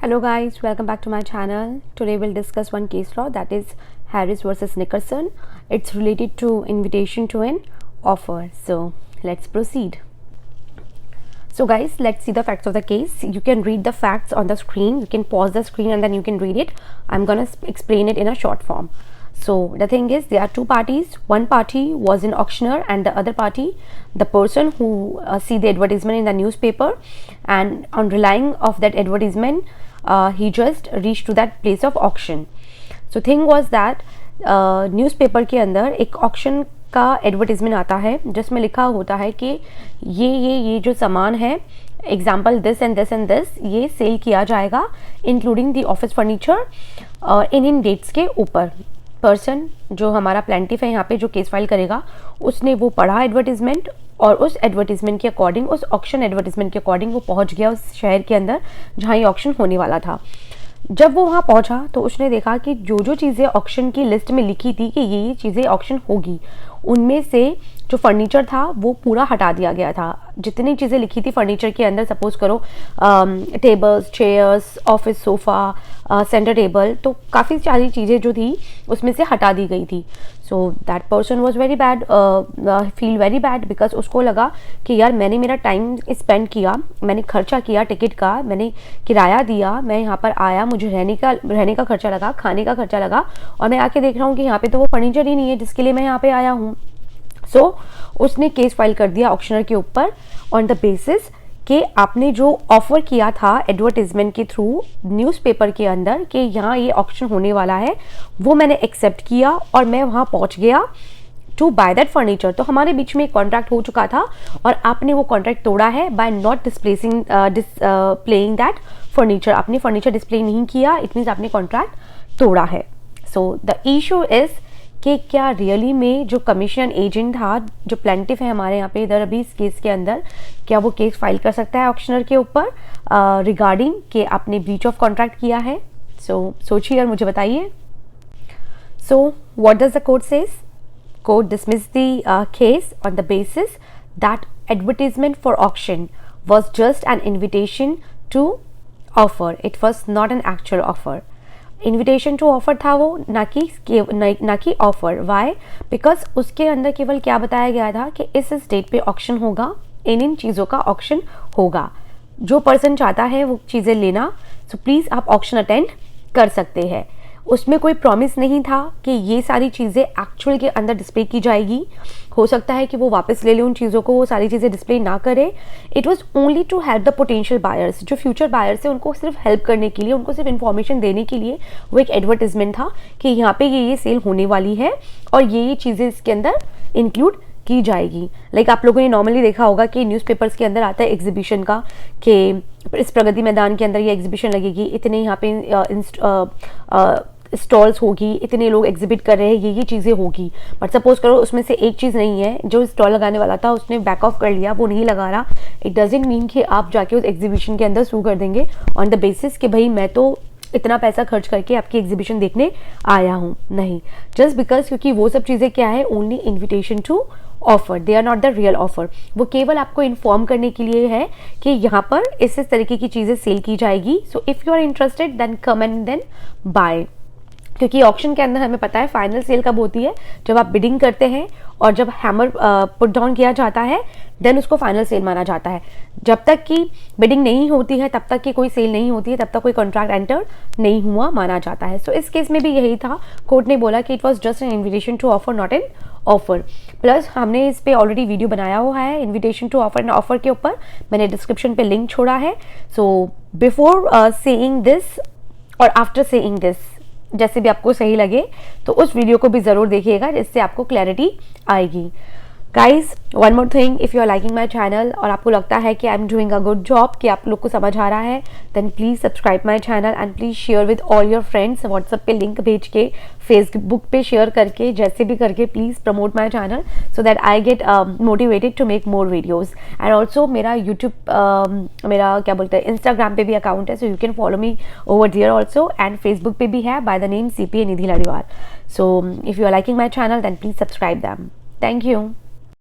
Hello guys, welcome back to my channel. Today we'll discuss one case law, that is Harris versus Nickerson. It's related to invitation to an offer. So let's proceed. So guys, let's see the facts of the case. You can read the facts on the screen. You can pause the screen and then you can read it. I'm gonna explain it in a short form. So the thing is, there are two parties. One party was an auctioneer and the other party, the person who see the advertisement in the newspaper, and on relying of that advertisement, he just reached to that place of auction. So thing was that newspaper के अंदर एक auction का advertisement आता है जिसमें लिखा होता है कि ये जो सामान है, example this and this and this, ये सेल किया जाएगा including the office furniture in dates के ऊपर. पर्सन जो हमारा प्लेंटिफ है यहाँ पे जो केस फाइल करेगा, उसने वो पढ़ा एडवर्टीजमेंट और उस एडवर्टीजमेंट के अकॉर्डिंग, उस ऑक्शन एडवर्टीजमेंट के अकॉर्डिंग वो पहुँच गया उस शहर के अंदर जहाँ ये ऑक्शन होने वाला था. जब वो वहाँ पहुँचा तो उसने देखा कि जो चीज़ें ऑक्शन की लिस्ट में लिखी थी कि ये चीज़ें ऑक्शन होगी, उनमें से जो फर्नीचर था वो पूरा हटा दिया गया था. जितनी चीज़ें लिखी थी फर्नीचर के अंदर, सपोज करो tables, chairs, office sofa, centre table, तो काफ़ी सारी चीज़ें जो थी उसमें से हटा दी गई थी. So that person was very bad, feel very bad, because उसको लगा कि यार मैंने मेरा टाइम स्पेंड किया, मैंने खर्चा किया टिकट का, मैंने किराया दिया, मैं यहाँ पर आया, मुझे रहने का खर्चा लगा, खाने का खर्चा लगा, और मैं आके देख रहा हूँ कि यहाँ पे तो वो फर्नीचर ही नहीं है जिसके लिए मैं यहाँ पे आया हूँ. सो उसने केस फाइल कर दिया ऑक्शनर के ऊपर ऑन द बेसिस कि आपने जो ऑफर किया था एडवर्टीजमेंट के थ्रू न्यूज़पेपर के अंदर कि यहाँ ये ऑक्शन होने वाला है, वो मैंने एक्सेप्ट किया और मैं वहाँ पहुँच गया टू बाय दैट फर्नीचर. तो हमारे बीच में एक कॉन्ट्रैक्ट हो चुका था और आपने वो कॉन्ट्रैक्ट तोड़ा है by not displaying that furniture. आपने फर्नीचर डिस्प्ले नहीं किया, इट मीन्स आपने कॉन्ट्रैक्ट तोड़ा है. सो द इशू इज़ कि क्या रियली में जो कमीशन एजेंट था, जो प्लेंटिफ है हमारे यहाँ पे इधर अभी इस केस के अंदर, क्या वो केस फाइल कर सकता है ऑक्शनर के ऊपर रिगार्डिंग कि आपने ब्रीच ऑफ कॉन्ट्रैक्ट किया है. सो सोचिए और मुझे बताइए. So what does the court says? Court dismiss the case on the basis that advertisement for auction was just an invitation to offer. It was not an actual offer. Invitation to offer था वो, ना कि offer. Y? Because उसके अंदर केवल क्या बताया गया था कि इस डेट पे ऑक्शन होगा, इन चीज़ों का ऑक्शन होगा, जो पर्सन चाहता है वो चीज़ें लेना, सो प्लीज़ आप ऑक्शन अटेंड कर सकते हैं. उसमें कोई प्रॉमिस नहीं था कि ये सारी चीज़ें एक्चुअल के अंदर डिस्प्ले की जाएगी. हो सकता है कि वो वापस ले ले उन चीज़ों को, वो सारी चीज़ें डिस्प्ले ना करे. It was only to help the potential buyers. जो फ्यूचर बायर्स है उनको सिर्फ हेल्प करने के लिए, उनको सिर्फ इन्फॉर्मेशन देने के लिए वो एक एडवर्टीजमेंट था कि यहाँ पे ये सेल होने वाली है और ये चीज़ें इसके अंदर इंक्लूड की जाएगी. लाइक आप लोगों ने नॉर्मली देखा होगा कि न्यूज़पेपर्स के अंदर आता है एग्जीबिशन का कि इस प्रगति मैदान के अंदर ये एग्जीबिशन लगेगी, इतने यहाँ पे स्टॉल्स होगी, इतने लोग एग्जिबिट कर रहे हैं, ये चीज़ें होगी. बट सपोज करो उसमें से एक चीज़ नहीं है, जो स्टॉल लगाने वाला था उसने बैक ऑफ कर लिया, वो नहीं लगा रहा. इट डजंट मीन कि आप जाके उस एग्जीबिशन के अंदर सू कर देंगे ऑन द बेसिस कि भाई मैं तो इतना पैसा खर्च करके आपकी एग्जीबिशन देखने आया हूँ. नहीं, जस्ट बिकॉज, क्योंकि वो सब चीज़ें क्या है, only invitation to offer, they are not the real offer. वो केवल आपको इन्फॉर्म करने के लिए है कि यहाँ पर इस तरीके की चीज़ें सेल की जाएगी. So if you are interested then come and then buy. क्योंकि ऑक्शन के अंदर हमें पता है फाइनल सेल कब होती है, जब आप बिडिंग करते हैं और जब हैमर पुट डाउन किया जाता है देन उसको फाइनल सेल माना जाता है. जब तक कि बिडिंग नहीं होती है तब तक कि कोई सेल नहीं होती है, तब तक कोई कॉन्ट्रैक्ट एंटर नहीं हुआ माना जाता है. सो इस केस में भी यही था. कोर्ट ने बोला कि it was just an invitation to offer, not an offer. Plus हमने इस पे ऑलरेडी वीडियो बनाया हुआ है invitation to offer and offer के ऊपर, मैंने डिस्क्रिप्शन पे लिंक छोड़ा है. सो बिफोर सेइंग दिस और आफ्टर सेइंग दिस, जैसे भी आपको सही लगे, तो उस वीडियो को भी ज़रूर देखिएगा जिससे आपको क्लैरिटी आएगी. Guys, one more thing, if you are liking my channel और आपको लगता है कि I am doing a good job, कि आप लोग को समझ आ रहा है, then please subscribe my channel and please share with all your friends. WhatsApp पे लिंक भेज के, फेसबुक पे शेयर करके, जैसे भी करके please promote my channel so that I get motivated to make more videos. And also मेरा YouTube, मेरा क्या बोलते हैं, इंस्टाग्राम पे भी अकाउंट है, so you can follow me over there also. And Facebook पे भी है by the name CPA Nidhi Ladiwal. So if you are liking my channel then please subscribe them. Thank you.